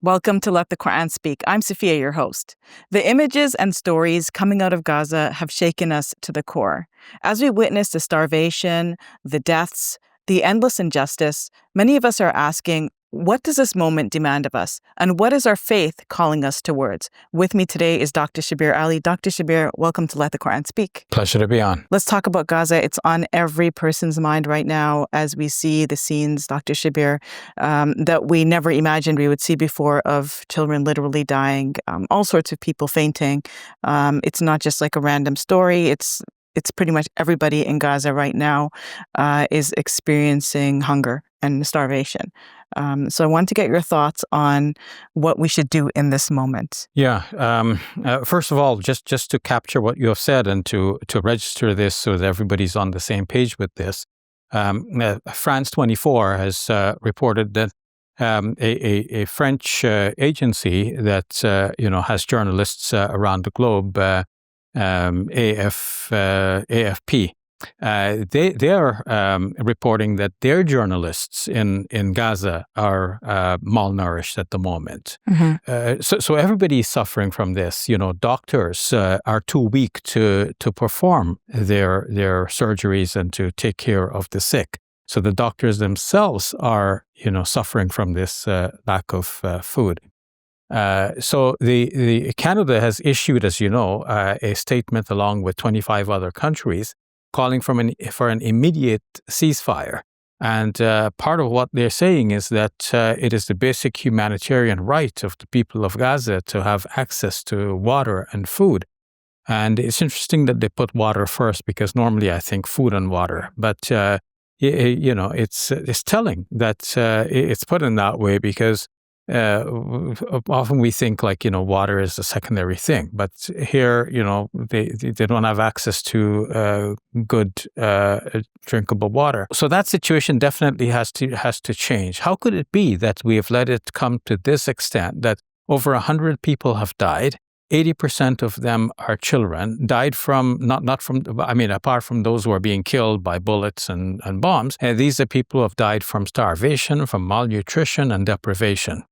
Welcome to Let the Quran Speak. I'm Safiyyah, your host. The images and stories coming out of Gaza have shaken us to the core. As we witness the starvation, the deaths, the endless injustice, many of us are asking, what does this moment demand of us? And what is our faith calling us towards? With me today is Dr. Shabir Ally. Dr. Shabir, welcome to Let the Quran Speak. Pleasure to be on. Let's talk about Gaza. It's on every person's mind right now as we see the scenes, Dr. Shabir, that we never imagined we would see before, of children literally dying, all sorts of people fainting. It's not just like a random story. It's pretty much everybody in Gaza right now is experiencing hunger and starvation. So I want to get your thoughts on what we should do in this moment. Yeah. First of all, just to capture what you have said and to register this so that everybody's on the same page with this, France 24 has reported that a French agency that has journalists around the globe, AFP. They are reporting that their journalists in Gaza are malnourished at the moment. Mm-hmm. So everybody is suffering from this. Doctors are too weak to perform their surgeries and to take care of the sick. So the doctors themselves are suffering from this lack of food. So the Canada has issued, as you know, a statement along with 25 other countries calling for an immediate ceasefire. And part of what they're saying is that it is the basic humanitarian right of the people of Gaza to have access to water and food. And it's interesting that they put water first, because normally I think food and water. But, it's telling that it's put in that way because often we think water is a secondary thing, but here they don't have access to good drinkable water. So that situation definitely has to change. How could it be that we have let it come to this extent that over 100 people have died? 80% of them are children, died from, apart from those who are being killed by bullets and bombs. And these are people who have died from starvation, from malnutrition and deprivation.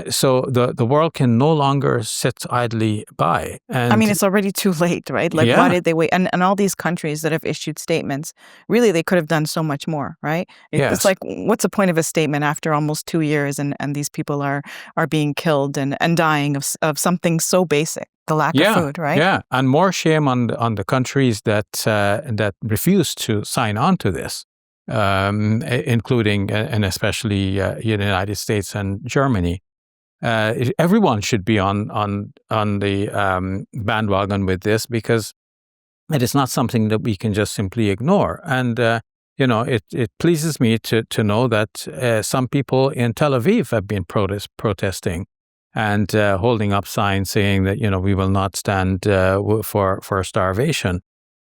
So the world can no longer sit idly by. And it's already too late, right? Why did they wait? And all these countries that have issued statements, really, they could have done so much more, right? Yes. It's like, what's the point of a statement after almost 2 years and these people are being killed and dying of something so basic, the lack of food, right? Yeah, and more shame on the countries that refuse to sign on to this. Including and especially the United States and Germany. Everyone should be on the bandwagon with this, because it is not something that we can just simply ignore. And it pleases me to know that some people in Tel Aviv have been protesting and holding up signs saying that we will not stand for starvation.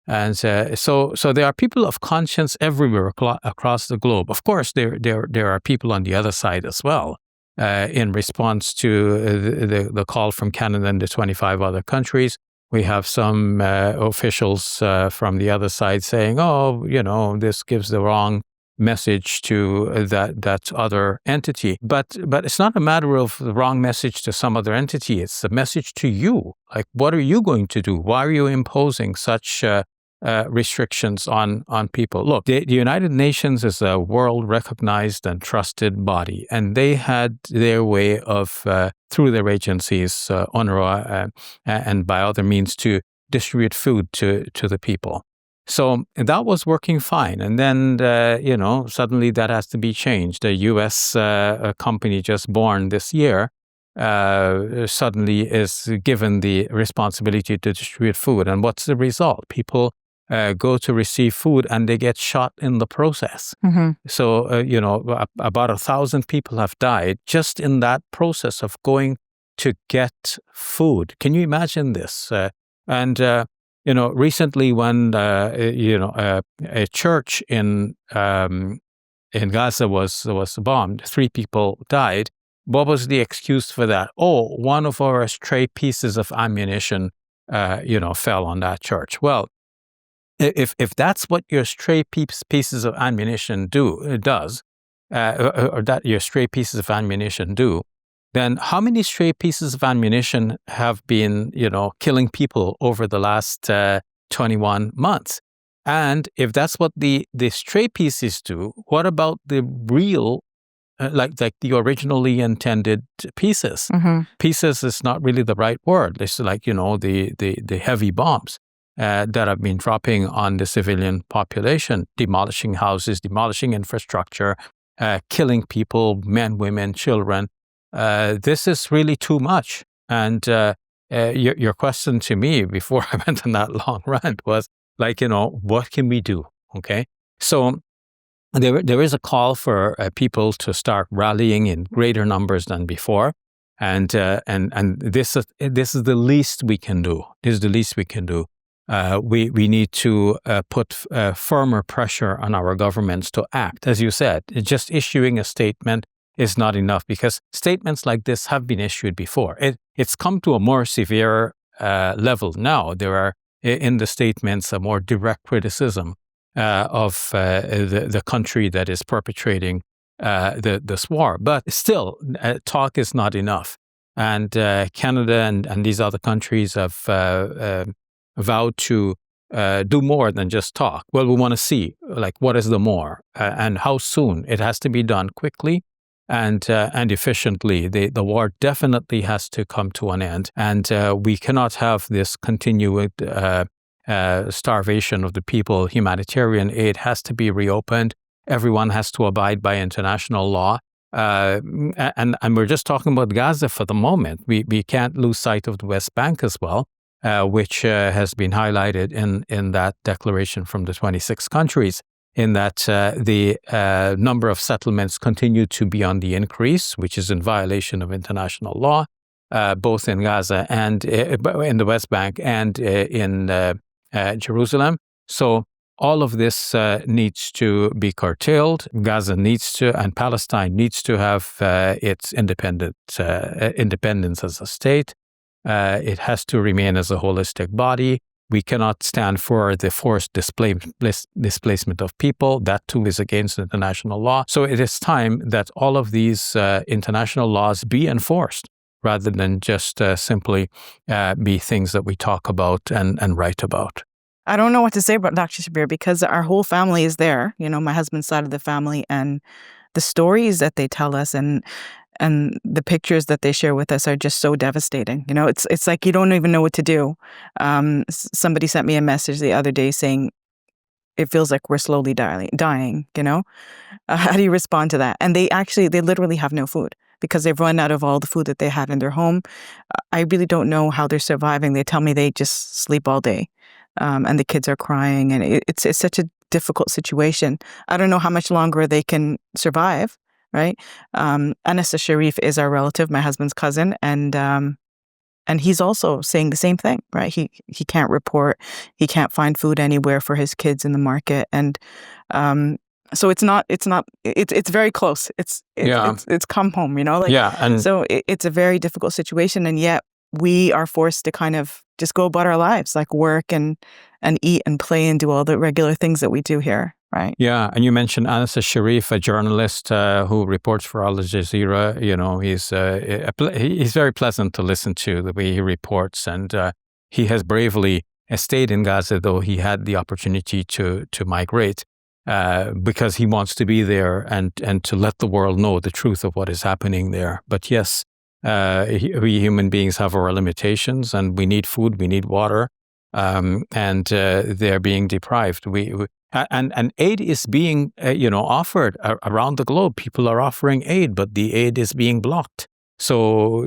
And so there are people of conscience everywhere across the globe. Of course, there are people on the other side as well, in response to the call from Canada and the 25 other countries. We have some officials from the other side saying, this gives the wrong message to that other entity. But it's not a matter of the wrong message to some other entity. It's a message to you. Like, what are you going to do? Why are you imposing such restrictions on people? Look, the United Nations is a world-recognized and trusted body, and they had their way of, through their agencies, UNRWA, and by other means, to distribute food to the people. So that was working fine. And then, suddenly that has to be changed. A U.S. company just born this year suddenly is given the responsibility to distribute food. And what's the result? People go to receive food and they get shot in the process. Mm-hmm. So, about 1,000 people have died just in that process of going to get food. Can you imagine this? Recently when, a church in Gaza was bombed, 3 people died. What was the excuse for that? Oh, one of our stray pieces of ammunition, fell on that church. Well, if that's what your stray pieces of ammunition does, or that your stray pieces of ammunition do, then how many stray pieces of ammunition have been, killing people over the last 21 months? And if that's what the stray pieces do, what about the real, like the originally intended pieces? Mm-hmm. Pieces is not really the right word. It's like, the heavy bombs that have been dropping on the civilian population, demolishing houses, demolishing infrastructure, killing people, men, women, children. This is really too much. And your question to me before I went on that long rant was like, what can we do? Okay. So there is a call for people to start rallying in greater numbers than before. And this is the least we can do. This is the least we can do. We need to put firmer pressure on our governments to act. As you said, just issuing a statement is not enough, because statements like this have been issued before. It's come to a more severe level now. There are in the statements a more direct criticism of the country that is perpetrating this war. But still, talk is not enough. And Canada and these other countries have vowed to do more than just talk. Well, we want to see, like, what is the more and how soon. It has to be done quickly and efficiently. The war definitely has to come to an end. And we cannot have this continued starvation of the people. Humanitarian aid has to be reopened. Everyone has to abide by international law. And we're just talking about Gaza for the moment. We can't lose sight of the West Bank as well, which has been highlighted in that declaration from the 26 countries, in that the number of settlements continue to be on the increase, which is in violation of international law, both in Gaza and in the West Bank and in Jerusalem. So all of this needs to be curtailed. Gaza needs to, and Palestine needs to have its independence as a state. It has to remain as a holistic body. We cannot stand for the forced displacement of people. That too is against international law. So it is time that all of these international laws be enforced, rather than just simply be things that we talk about and write about. I don't know what to say about Dr. Shabir, because our whole family is there, my husband's side of the family, and the stories that they tell us and the pictures that they share with us are just so devastating. It's like you don't even know what to do. Somebody sent me a message the other day saying, it feels like we're slowly dying, How do you respond to that? And they literally have no food, because they've run out of all the food that they had in their home. I really don't know how they're surviving. They tell me they just sleep all day. And the kids are crying, and it's such a difficult situation. I don't know how much longer they can survive, right? Anas Sharif is our relative, my husband's cousin, and he's also saying the same thing, right? He can't report, he can't find food anywhere for his kids in the market, and so it's very close. It's come home, and so it's a very difficult situation, and yet we are forced to kind of just go about our lives, like work and eat and play and do all the regular things that we do here, right? Yeah, and you mentioned Anas Sharif, a journalist who reports for Al Jazeera. He's very pleasant to listen to, the way he reports, and he has bravely stayed in Gaza, though he had the opportunity to migrate, because he wants to be there and to let the world know the truth of what is happening there. But yes, we human beings have our limitations, and we need food, we need water, and they're being deprived. And aid is being offered around the globe. People are offering aid, but the aid is being blocked. So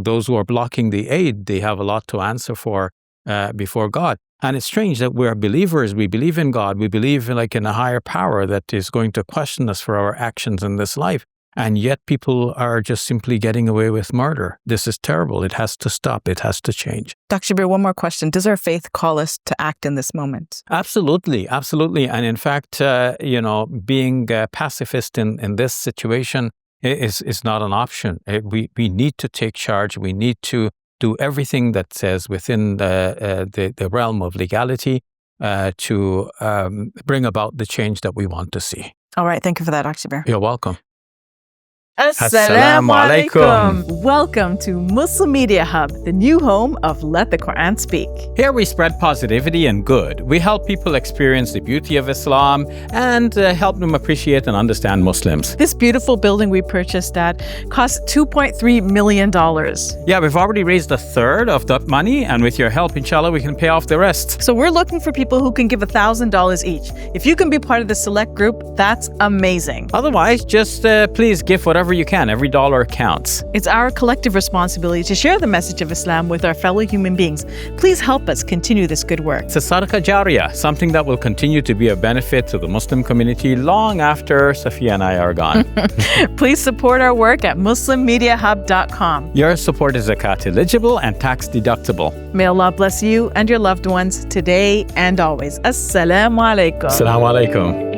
those who are blocking the aid, they have a lot to answer for before God. And it's strange that we're believers. We believe in God. We believe in a higher power that is going to question us for our actions in this life. And yet people are just simply getting away with murder. This is terrible. It has to stop. It has to change. Dr. Shabir, one more question. Does our faith call us to act in this moment? Absolutely. Absolutely. And in fact, being a pacifist in this situation is not an option. We need to take charge. We need to do everything that says within the realm of legality to bring about the change that we want to see. All right. Thank you for that, Dr. Shabir. You're welcome. Assalamu Assalamu alaikum. Welcome to Muslim Media Hub, the new home of Let the Quran Speak. Here we spread positivity and good. We help people experience the beauty of Islam and help them appreciate and understand Muslims. This beautiful building we purchased at cost $2.3 million. Yeah, we've already raised a third of that money, and with your help, inshallah, we can pay off the rest. So we're looking for people who can give $1,000 each. If you can be part of the select group, that's amazing. Otherwise, just please give whatever you can. Every dollar counts. It's our collective responsibility to share the message of Islam with our fellow human beings. Please help us continue this good work. It's a sadaqah jariyah, something that will continue to be a benefit to the Muslim community long after Safiyyah and I are gone. Please support our work at muslimmediahub.com. Your support is zakat eligible and tax deductible. May Allah bless you and your loved ones today and always. Assalamu alaikum. Assalamu alaikum.